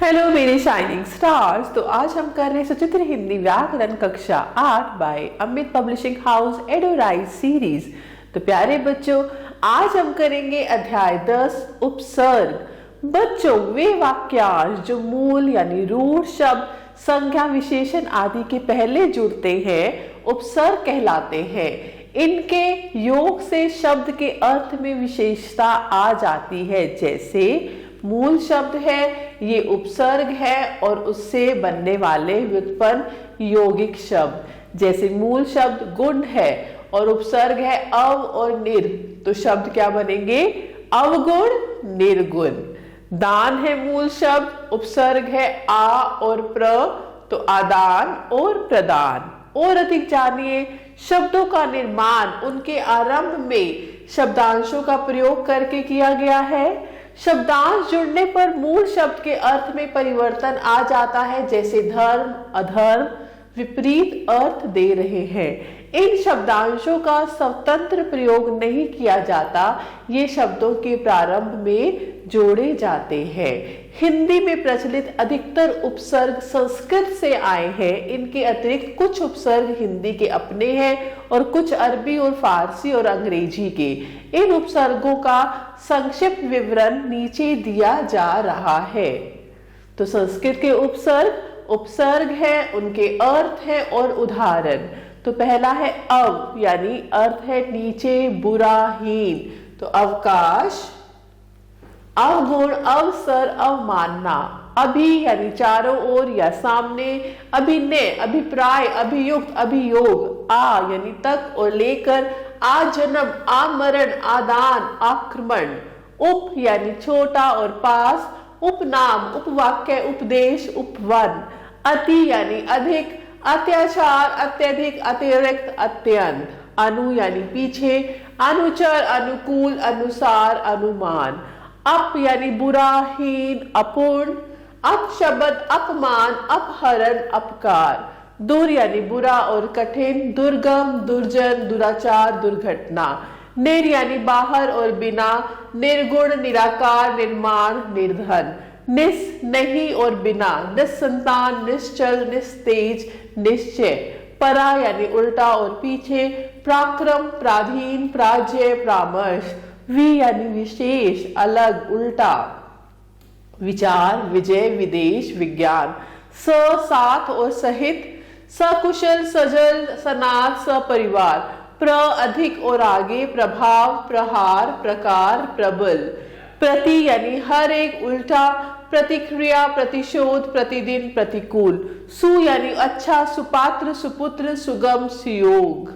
Hello मेरे shining stars. तो आज हम कर रहे हैं सचित्र हिंदी व्याकरण कक्षा 8 बाय अमित पब्लिशिंग हाउस एडोराइज सीरीज। तो प्यारे बच्चों, आज हम करेंगे अध्याय 10 उपसर्ग। बच्चों, वे वाक्यांश जो मूल यानी रूढ़ शब्द, संज्ञा, विशेषण आदि के पहले जुड़ते हैं उपसर्ग कहलाते हैं। इनके योग से शब्द के अर्थ में विशेषता आ जाती है। जैसे मूल शब्द है, ये उपसर्ग है और उससे बनने वाले व्युत्पन्न यौगिक शब्द। जैसे मूल शब्द गुण है और उपसर्ग है अव और निर, तो शब्द क्या बनेंगे? अवगुण, निर्गुण। दान है मूल शब्द, उपसर्ग है आ और प्र, तो आदान और प्रदान। और अधिक जानिए, शब्दों का निर्माण उनके आरंभ में शब्दांशों का प्रयोग करके किया गया है। शब्दांश जुड़ने पर मूल शब्द के अर्थ में परिवर्तन आ जाता है। जैसे धर्म, अधर्म विपरीत अर्थ दे रहे हैं। इन शब्दांशों का स्वतंत्र प्रयोग नहीं किया जाता, ये शब्दों के प्रारंभ में जोड़े जाते हैं। हिंदी में प्रचलित अधिकतर उपसर्ग संस्कृत से आए हैं। इनके अतिरिक्त कुछ उपसर्ग हिंदी के अपने हैं और कुछ अरबी और फारसी और अंग्रेजी के। इन उपसर्गों का संक्षिप्त विवरण नीचे दिया जा रहा है। तो संस्कृत के उपसर्ग है, उनके अर्थ है और उदाहरण। तो पहला है अव, यानी अर्थ है नीचे, बुरा, हीन। तो अवकाश, अवगुण, अवसर, अवमानना। अभि यानी चारों ओर या सामने। अभिनय, अभिप्राय, अभियुक्त, अभियोग। आ यानी तक और लेकर। आजन्म, आमरण, आदान, आक्रमण। उप यानी छोटा और पास। उपनाम, उपवाक्य, उपदेश, उपवन। अति यानी अधिक, अत्याचार, अत्यधिक, अतिरिक्त, अत्यंत। अनु यानी पीछे। अनुचर, अनुकूल, अनुसार, अनुमान। अप यानी बुरा, हीन, अपूर्ण। अपशब्द, अपमान, अपहरण, अपकार। दूर यानी बुरा और कठिन। दुर्गम, दुर्जन, दुराचार, दुर्घटना। निर यानी बाहर और बिना। निर्गुण, निराकार, निर्माण, निर्धन। निस नहीं और बिना। निस्संतान, निश्चल, निस्तेज, निश्चय। परा यानी उल्टा और पीछे। पराक्रम, प्राधीन, प्राज्य, परामर्श। वि यानी विशेष, अलग, उल्टा। विचार, विजय, विदेश, विज्ञान। स साथ और सहित। सकुशल, सजल, सनाथ, सपरिवार। प्र अधिक और आगे। प्रभाव, प्रहार, प्रकार, प्रबल। प्रति यानी हर एक, उल्टा। प्रतिक्रिया, प्रतिशोध, प्रतिदिन, प्रतिकूल। सु यानी अच्छा, सुपात्र, सुपुत्र, सुगम, सुयोग।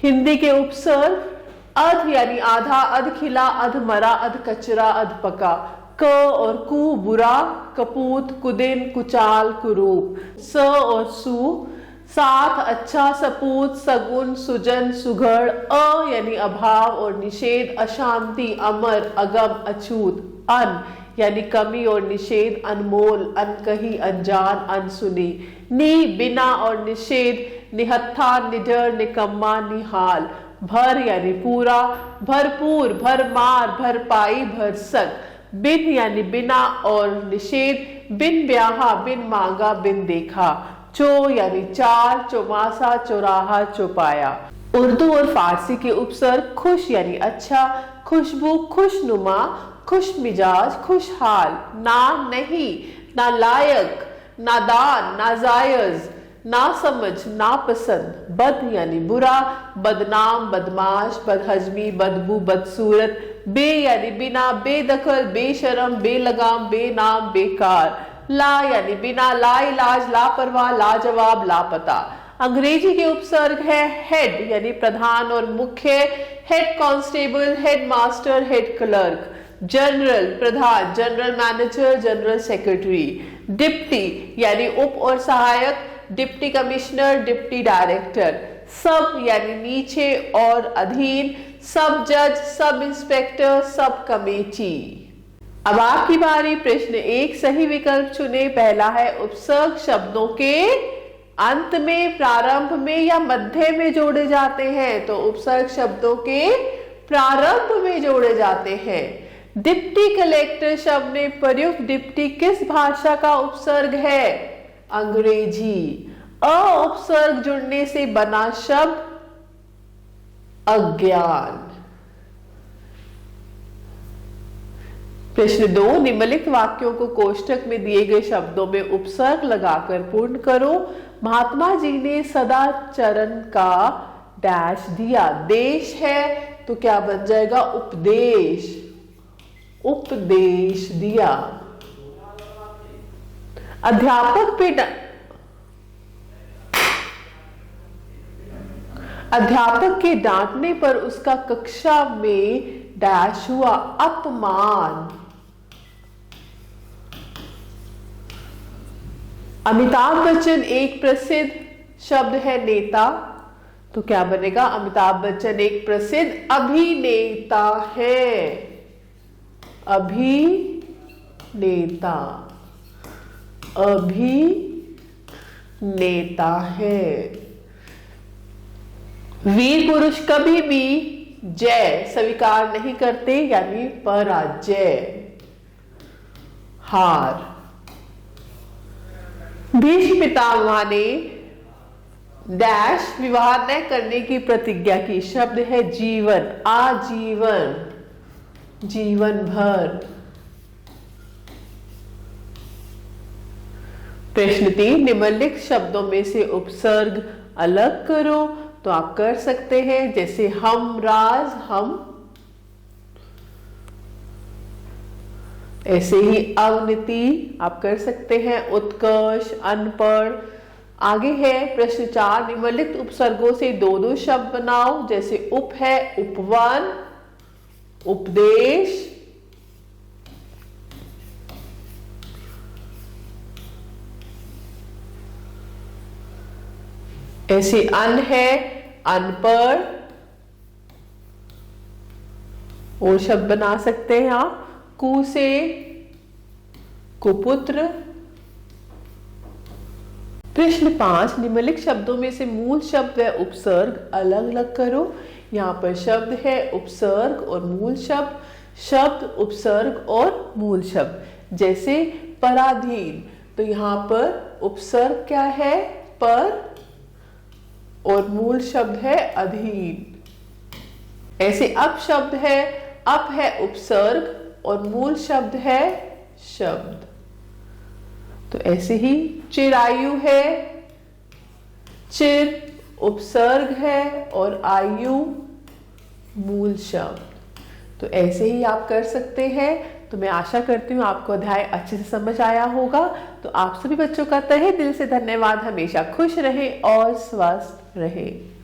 हिंदी के उपसर्ग अध यानी आधा, अध खिला, अध मरा, अध कचरा, अध पका। क और कु बुरा, कपूत, कुदिन, कुचाल, कुरूप। स और सु साथ, अच्छा, सपूत, सगुन, सुजन, सुघड़। अ यानी अभाव और निषेध, अशांति, अमर, अगम, अछूत। अन यानी कमी और निषेध, अनमोल, अनकही, अनजान, अनसुनी। नि बिना और निषेध, निहत्था, निडर, निकम्मा, निहाल। भर यानी पूरा, भरपूर, भरमार, भरपाई, भरसक। बिन यानी बिना और निषेध, बिन ब्याहा, बिन मांगा, बिन देखा। चो यानी चार, चौमासा, चौराहा, चौपाया। उर्दू और फारसी के उपसर्ग खुश यानी अच्छा, खुशबू, खुशनुमा, खुश मिजाज, खुशहाल। ना नहीं, नालायक, नादान, नाजायज, नासमझ, नापसंद। बद यानी बुरा, बदनाम, बदमाश, बदहजमी, बदबू, बदसूरत। बे यानी बिना, बेदखल, बेशरम, बेलगाम, बेनाम, बेकार। ला यानी बिना, लाइलाज, लापरवाह, लाजवाब, लापता। अंग्रेजी के उपसर्ग है हेड यानी प्रधान और मुख्य। Head constable, head master, head clerk. General प्रधान, general manager, general secretary. Deputy यानी उप और सहायक। Deputy commissioner, deputy director. सब यानी नीचे और अधीन। सब जज, सब इंस्पेक्टर, सब कमेटी। अब आपकी बारी। प्रश्न 1 सही विकल्प चुने। पहला है उपसर्ग शब्दों के अंत में, प्रारंभ में या मध्य में जोड़े जाते हैं। तो उपसर्ग शब्दों के प्रारंभ में जोड़े जाते हैं। डिप्टी कलेक्टर शब्द में प्रयुक्त डिप्टी किस भाषा का उपसर्ग है? अंग्रेजी। अ उपसर्ग जुड़ने से बना शब्द अज्ञान। प्रश्न 2, निम्नलिखित वाक्यों को कोष्ठक में दिए गए शब्दों में उपसर्ग लगाकर पूर्ण करो। महात्मा जी ने सदाचरण का डैश दिया। देश है तो क्या बन जाएगा? उपदेश। उपदेश दिया। अध्यापक के डांटने पर उसका कक्षा में डैश हुआ? अपमान। अमिताभ बच्चन एक प्रसिद्ध शब्द है नेता, तो क्या बनेगा? अमिताभ बच्चन एक प्रसिद्ध अभिनेता है। अभिनेता। अभिनेता है। वीर पुरुष कभी भी जय स्वीकार नहीं करते, यानी पराजय, हार। भीष्म पितामह ने डैश विवाह न करने की प्रतिज्ञा की। शब्द है जीवन। आजीवन। जीवन भर। प्रश्न 3, निम्नलिखित शब्दों में से उपसर्ग अलग करो। तो आप कर सकते हैं, जैसे हमराज, हम। ऐसे ही अवनति आप कर सकते हैं, उत्कर्ष, अनपढ़। आगे है प्रश्न 4, निम्नलिखित उपसर्गों से दो दो शब्द बनाओ। जैसे उप है उपवन, उपदेश। ऐसे अन है अनपढ़। और शब्द बना सकते हैं आप, कु से कुपुत्र। प्रश्न 5, निम्नलिखित शब्दों में से मूल शब्द व उपसर्ग अलग अलग करो। यहाँ पर शब्द है उपसर्ग और मूल शब्द, शब्द उपसर्ग और मूल शब्द। जैसे पराधीन, तो यहाँ पर उपसर्ग क्या है? पर, और मूल शब्द है अधीन। ऐसे अप शब्द है, अप है उपसर्ग और मूल शब्द है शब्द। तो ऐसे ही चिरायु है, चिर उपसर्ग है और आयु मूल शब्द। तो ऐसे ही आप कर सकते हैं। तो मैं आशा करती हूँ आपको अध्याय अच्छे से समझ आया होगा। तो आप सभी बच्चों का तहे दिल से धन्यवाद। हमेशा खुश रहें और स्वस्थ रहें।